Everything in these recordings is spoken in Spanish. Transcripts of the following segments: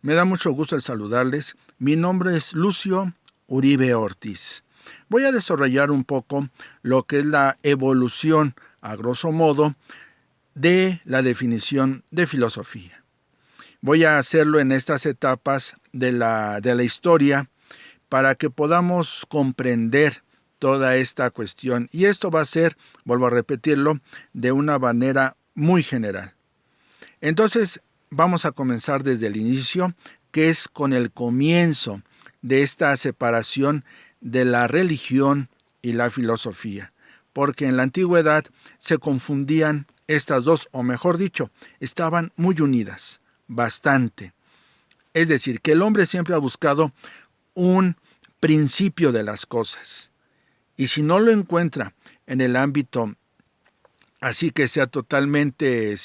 Me da mucho gusto el saludarles. Mi nombre es Lucio Uribe Ortiz. Voy a desarrollar un poco lo que es la evolución, a grosso modo, de la definición de filosofía. Voy a hacerlo en estas etapas de la historia para que podamos comprender toda esta cuestión. Y esto va a ser, vuelvo a repetirlo, de una manera muy general. Entonces, vamos a comenzar desde el inicio, que es con el comienzo de esta separación de la religión y la filosofía, porque en la antigüedad se confundían estas dos, o mejor dicho, estaban muy unidas, bastante. Es decir, que el hombre siempre ha buscado un principio de las cosas, y si no lo encuentra en el ámbito así que sea totalmente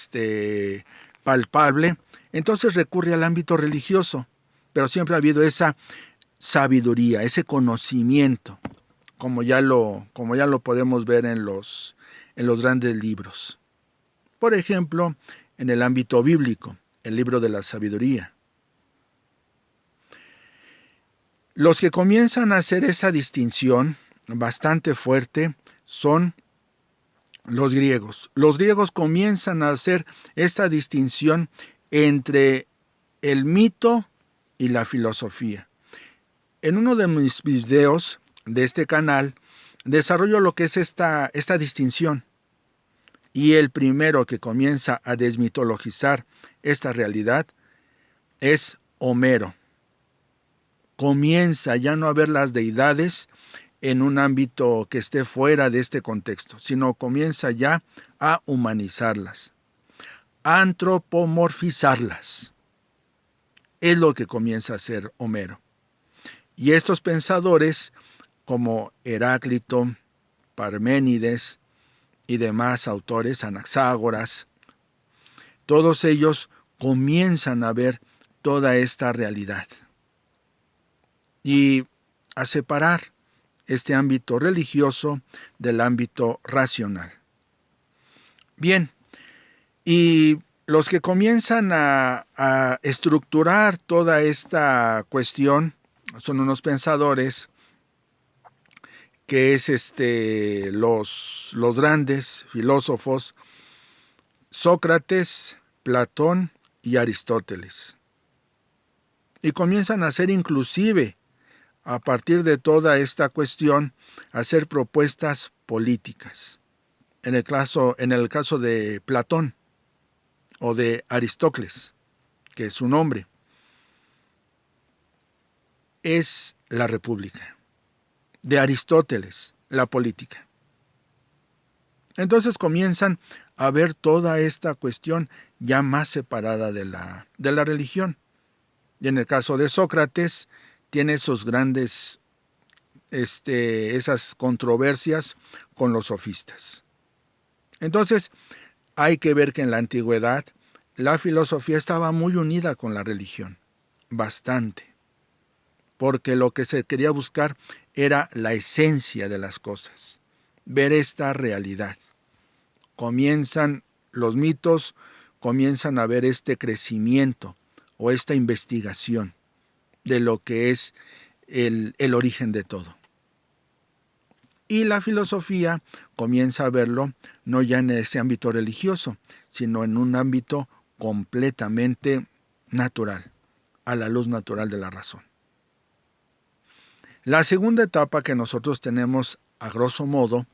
palpable, entonces recurre al ámbito religioso. Pero siempre ha habido esa sabiduría, ese conocimiento, como ya lo podemos ver en los grandes libros. Por ejemplo, en el ámbito bíblico, el libro de la sabiduría. Los que comienzan a hacer esa distinción bastante fuerte son los griegos. Los griegos comienzan a hacer esta distinción entre el mito y la filosofía. En uno de mis videos de este canal desarrollo lo que es esta distinción. Y el primero que comienza a desmitologizar esta realidad es Homero. Comienza ya no a ver las deidades en un ámbito que esté fuera de este contexto, sino comienza ya a humanizarlas, a antropomorfizarlas. Es lo que comienza a hacer Homero. Y estos pensadores, como Heráclito, Parménides y demás autores, Anaxágoras, todos ellos comienzan a ver toda esta realidad y a separar este ámbito religioso del ámbito racional. Bien, y los que comienzan a estructurar toda esta cuestión son unos pensadores que es los grandes filósofos Sócrates, Platón y Aristóteles. Y comienzan a hacer inclusive, a partir de toda esta cuestión, hacer propuestas políticas. En el caso de Platón o de Aristóteles, que es su nombre, es la república. De Aristóteles, la política. Entonces comienzan a ver toda esta cuestión ya más separada de la religión. Y en el caso de Sócrates, tiene esos grandes, esas controversias con los sofistas. Entonces, hay que ver que en la antigüedad la filosofía estaba muy unida con la religión, bastante, porque lo que se quería buscar era la esencia de las cosas, ver esta realidad. Comienzan los mitos, comienzan a ver este crecimiento o esta investigación de lo que es el origen de todo. Y la filosofía comienza a verlo no ya en ese ámbito religioso, sino en un ámbito completamente natural, a la luz natural de la razón. La segunda etapa que nosotros tenemos, a grosso modo,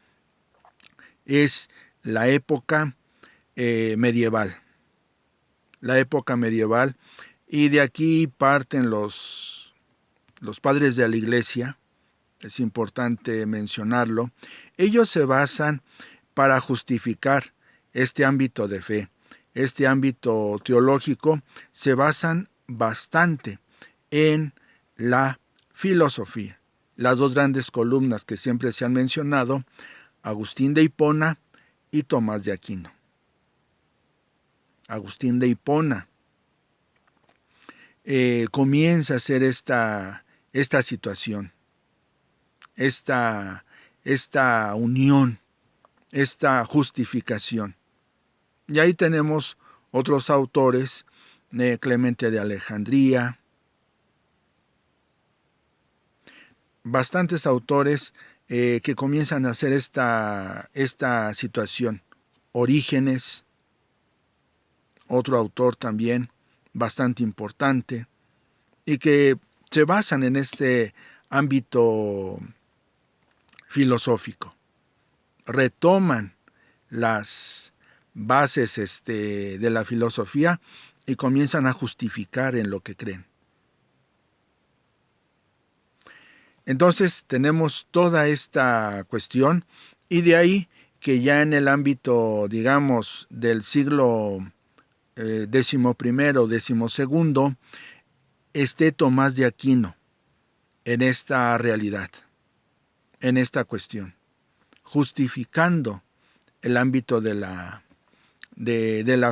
es la época medieval. La época medieval, y de aquí parten los padres de la Iglesia, es importante mencionarlo. Ellos se basan para justificar este ámbito de fe, este ámbito teológico, se basan bastante en la filosofía. Las dos grandes columnas que siempre se han mencionado, Agustín de Hipona y Tomás de Aquino. Agustín de Hipona comienza a hacer esta situación, esta unión, esta justificación. Y ahí tenemos otros autores Clemente de Alejandría, bastantes autores que comienzan a hacer esta situación. Orígenes, otro autor también bastante importante, y que se basan en este ámbito filosófico. Retoman las bases de la filosofía y comienzan a justificar en lo que creen. Entonces tenemos toda esta cuestión, y de ahí que ya en el ámbito, digamos, del siglo XI, XII, esté Tomás de Aquino en esta realidad, en esta cuestión, justificando el ámbito de la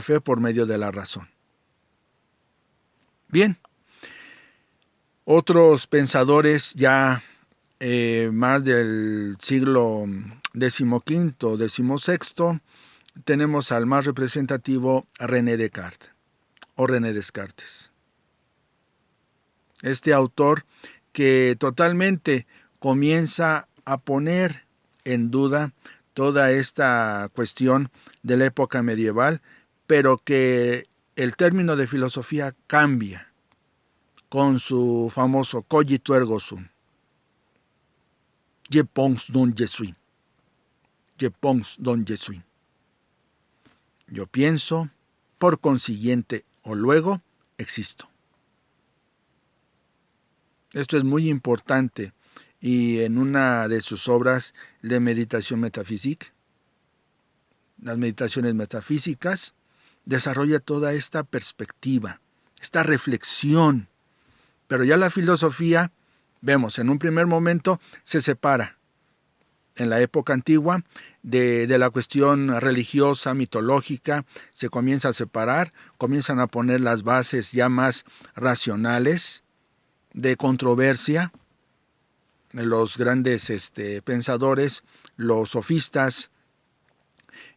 fe por medio de la razón. Bien, otros pensadores ya más del siglo XV, XVI, tenemos al más representativo René Descartes, o René Descartes. Este autor que totalmente comienza a poner en duda toda esta cuestión de la época medieval, pero que el término de filosofía cambia con su famoso cogito ergo sum. Je pense donc je suis. Je pense donc je suis. Yo pienso, por consiguiente o luego existo. Esto es muy importante, y en una de sus obras de meditación metafísica, las meditaciones metafísicas, desarrolla toda esta perspectiva, esta reflexión. Pero ya la filosofía, vemos, en un primer momento se separa, en la época antigua, de la cuestión religiosa, mitológica, se comienza a separar, comienzan a poner las bases ya más racionales, de controversia. Los grandes pensadores, los sofistas,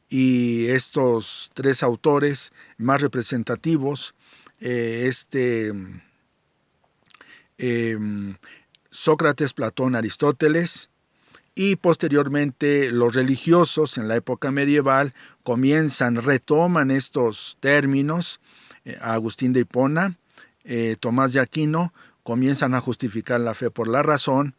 y estos tres autores más representativos, Sócrates, Platón, Aristóteles, y posteriormente los religiosos en la época medieval retoman estos términos, Agustín de Hipona, Tomás de Aquino, comienzan a justificar la fe por la razón,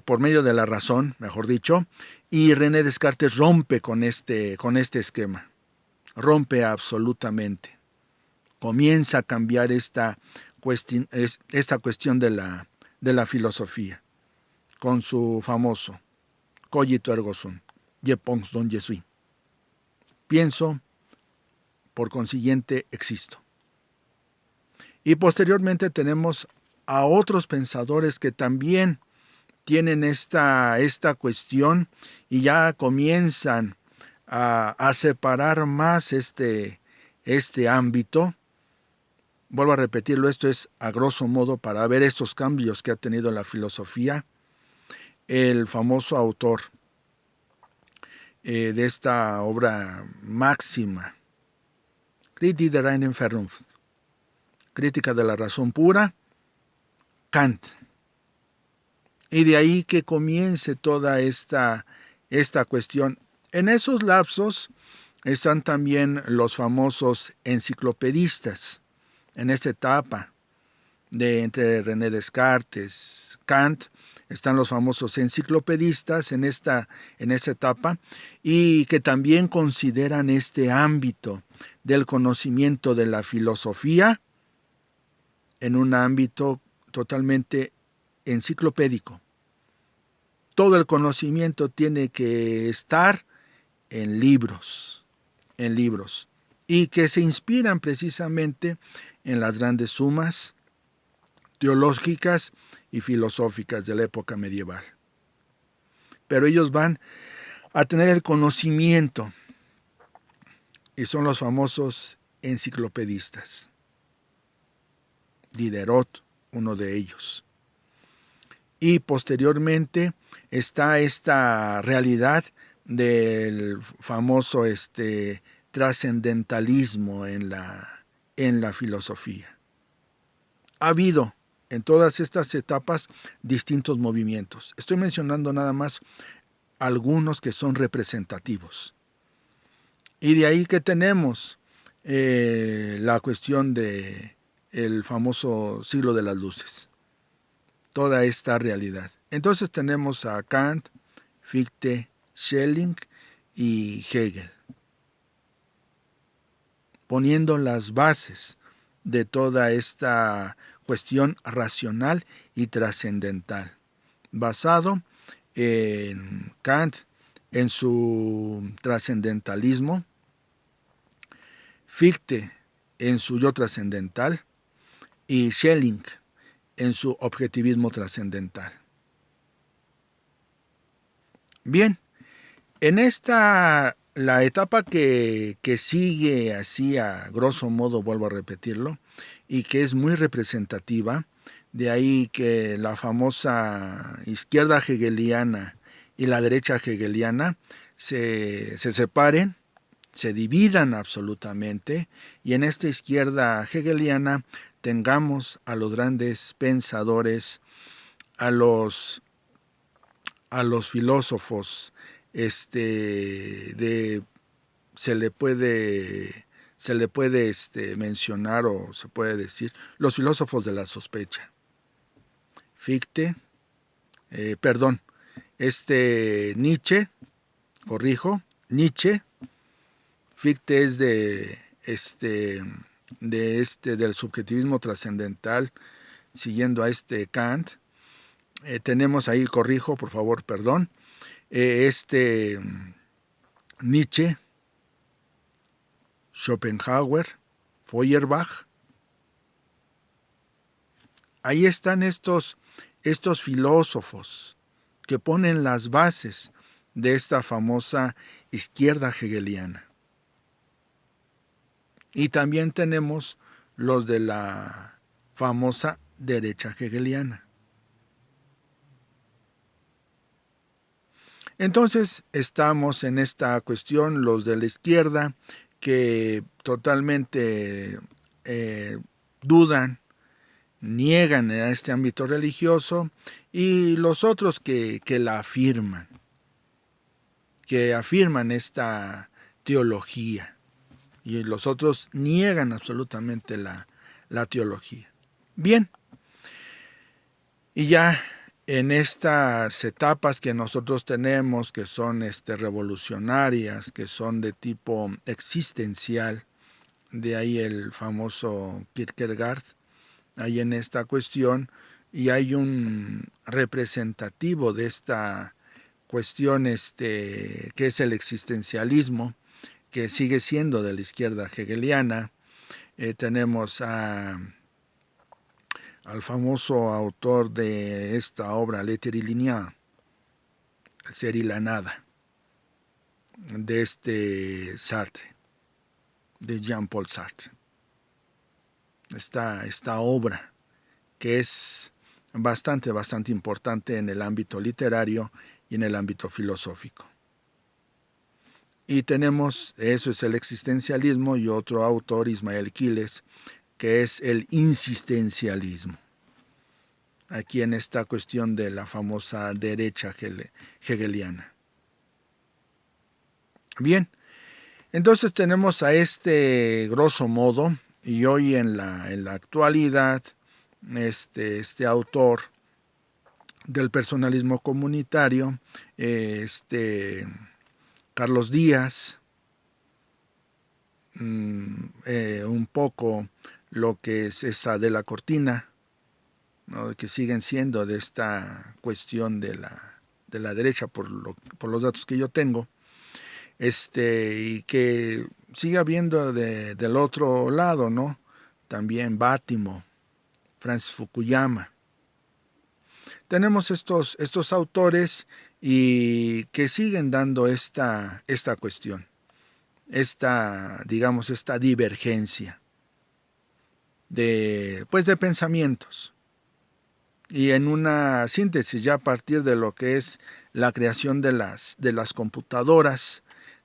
por medio de la razón, mejor dicho, y René Descartes rompe con este esquema, rompe absolutamente, comienza a cambiar esta cuestión de la filosofía, con su famoso cogito ergo sum, je pense donc je suis. Pienso, por consiguiente existo. Y posteriormente tenemos a otros pensadores que también tienen esta cuestión, y ya comienzan a separar más este ámbito. Vuelvo a repetirlo, esto es a grosso modo para ver estos cambios que ha tenido la filosofía. El famoso autor de esta obra máxima, Kritik der reinen Vernunft, Crítica de la razón pura, Kant. Y de ahí que comience toda esta cuestión. En esos lapsos están también los famosos enciclopedistas, en esta etapa entre René Descartes, Kant, están los famosos enciclopedistas en esta etapa, y que también consideran este ámbito del conocimiento de la filosofía en un ámbito totalmente enciclopédico. Todo el conocimiento tiene que estar en libros, y que se inspiran precisamente en las grandes sumas teológicas y filosóficas de la época medieval. Pero ellos van a tener el conocimiento, y son los famosos enciclopedistas. Diderot, uno de ellos. Y posteriormente está esta realidad del famoso trascendentalismo en la en la filosofía. Ha habido en todas estas etapas distintos movimientos. Estoy mencionando nada más algunos que son representativos. Y de ahí que tenemos la cuestión de el famoso siglo de las luces, toda esta realidad. Entonces tenemos a Kant, Fichte, Schelling y Hegel, poniendo las bases de toda esta cuestión racional y trascendental, basado en Kant, en su trascendentalismo, Fichte en su yo trascendental y Schelling en su objetivismo trascendental. Bien, en la etapa que sigue así a grosso modo, vuelvo a repetirlo, y que es muy representativa, de ahí que la famosa izquierda hegeliana y la derecha hegeliana se separen, se dividan absolutamente, y en esta izquierda hegeliana tengamos a los grandes pensadores, a los filósofos, se le puede mencionar o se puede decir los filósofos de la sospecha. Fichte, Nietzsche, corrijo, Nietzsche. Fichte es del subjetivismo trascendental, siguiendo a Kant. Tenemos ahí, corrijo, por favor, perdón, Nietzsche, Schopenhauer, Feuerbach. Ahí están estos filósofos que ponen las bases de esta famosa izquierda hegeliana. Y también tenemos los de la famosa derecha hegeliana. Entonces estamos en esta cuestión, los de la izquierda, que totalmente dudan, niegan a este ámbito religioso, y los otros que la afirman, que afirman esta teología, y los otros niegan absolutamente la teología. Bien, y ya en estas etapas que nosotros tenemos, que son revolucionarias, que son de tipo existencial, de ahí el famoso Kierkegaard, ahí en esta cuestión, y hay un representativo de esta cuestión que es el existencialismo, que sigue siendo de la izquierda hegeliana. Tenemos al famoso autor de esta obra, L'Être et l'Ignan, El ser y la nada, de Sartre, de Jean-Paul Sartre. Esta obra, que es bastante importante en el ámbito literario y en el ámbito filosófico. Y tenemos, eso es el existencialismo, y otro autor, Ismael Quiles, que es el insistencialismo. Aquí en esta cuestión de la famosa derecha hegeliana. Bien, entonces tenemos a grosso modo, y hoy en la actualidad, este autor del personalismo comunitario, Carlos Díaz, un poco lo que es esa de la cortina, ¿no? Que siguen siendo de esta cuestión de la derecha por los datos que yo tengo, y que sigue habiendo del otro lado, ¿no? También Bátimo, Francis Fukuyama. Tenemos estos autores y que siguen dando esta cuestión, esta divergencia de pensamientos, y en una síntesis ya a partir de lo que es la creación de las computadoras,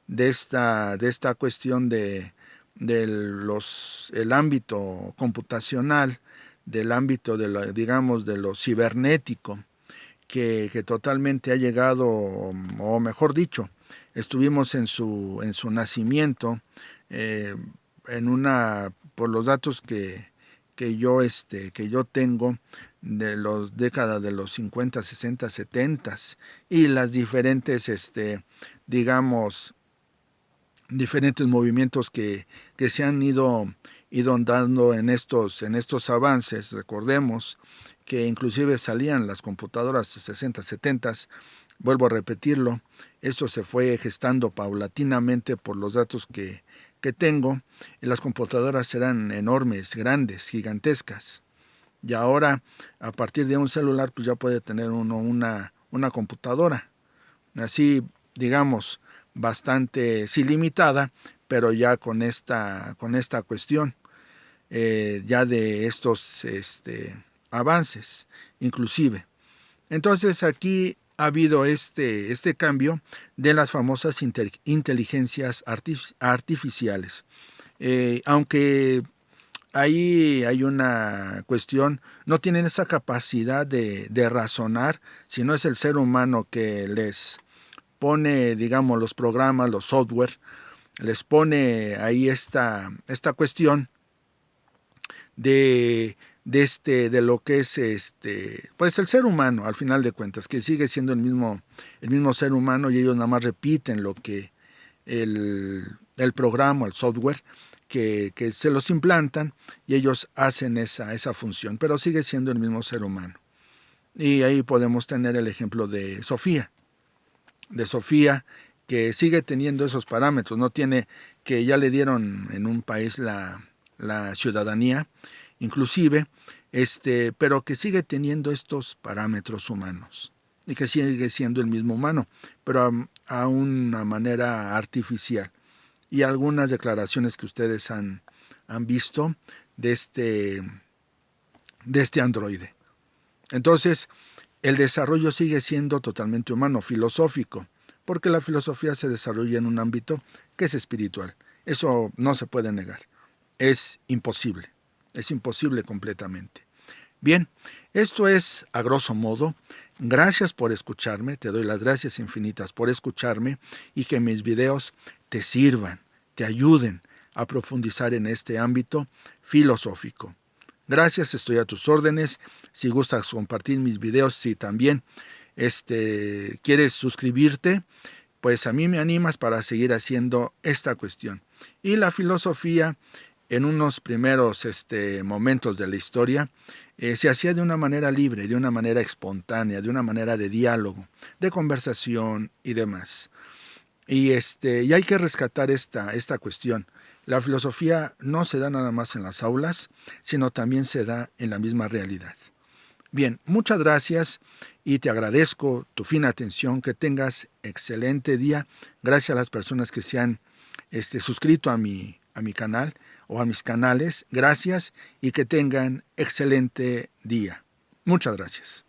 de esta cuestión de el ámbito computacional, del ámbito de de lo cibernético, que totalmente ha llegado, o mejor dicho, estuvimos en su nacimiento, eh, por los datos que yo tengo de las décadas de los 50, 60, 70 y las diferentes, digamos, diferentes movimientos que se han ido dando en estos avances. Recordemos que inclusive salían las computadoras 60, 70, vuelvo a repetirlo, esto se fue gestando paulatinamente por los datos que tengo, y las computadoras eran enormes, grandes, gigantescas. Y ahora, a partir de un celular, pues ya puede tener uno una computadora. Así, digamos, bastante, sí limitada, pero ya con esta cuestión, ya de estos avances, inclusive. Entonces aquí ha habido este cambio de las famosas inteligencias artificiales. Aunque ahí hay una cuestión, no tienen esa capacidad de razonar, sino es el ser humano que les pone, digamos, los programas, los software, les pone ahí esta cuestión de lo que es pues el ser humano, al final de cuentas, que sigue siendo el mismo ser humano, y ellos nada más repiten lo que el programa, el software, que se los implantan, y ellos hacen esa función, pero sigue siendo el mismo ser humano. Y ahí podemos tener el ejemplo de Sofía, que sigue teniendo esos parámetros, no tiene, que ya le dieron en un país la ciudadanía, inclusive, pero que sigue teniendo estos parámetros humanos, y que sigue siendo el mismo humano, pero a una manera artificial. Y algunas declaraciones que ustedes han visto de este androide. Entonces, el desarrollo sigue siendo totalmente humano, filosófico, porque la filosofía se desarrolla en un ámbito que es espiritual. Eso no se puede negar. Es imposible completamente. Bien, esto es a grosso modo. Gracias por escucharme, te doy las gracias infinitas por escucharme, y que mis videos te sirvan, te ayuden a profundizar en este ámbito filosófico. Gracias, estoy a tus órdenes. Si gustas compartir mis videos, si también quieres suscribirte, pues a mí me animas para seguir haciendo esta cuestión. Y la filosofía, en unos primeros momentos de la historia, se hacía de una manera libre, de una manera espontánea, de una manera de diálogo, de conversación y demás. Y hay que rescatar esta cuestión. La filosofía no se da nada más en las aulas, sino también se da en la misma realidad. Bien, muchas gracias y te agradezco tu fina atención, que tengas excelente día. Gracias a las personas que se han suscrito a mi canal o a mis canales. Gracias y que tengan excelente día. Muchas gracias.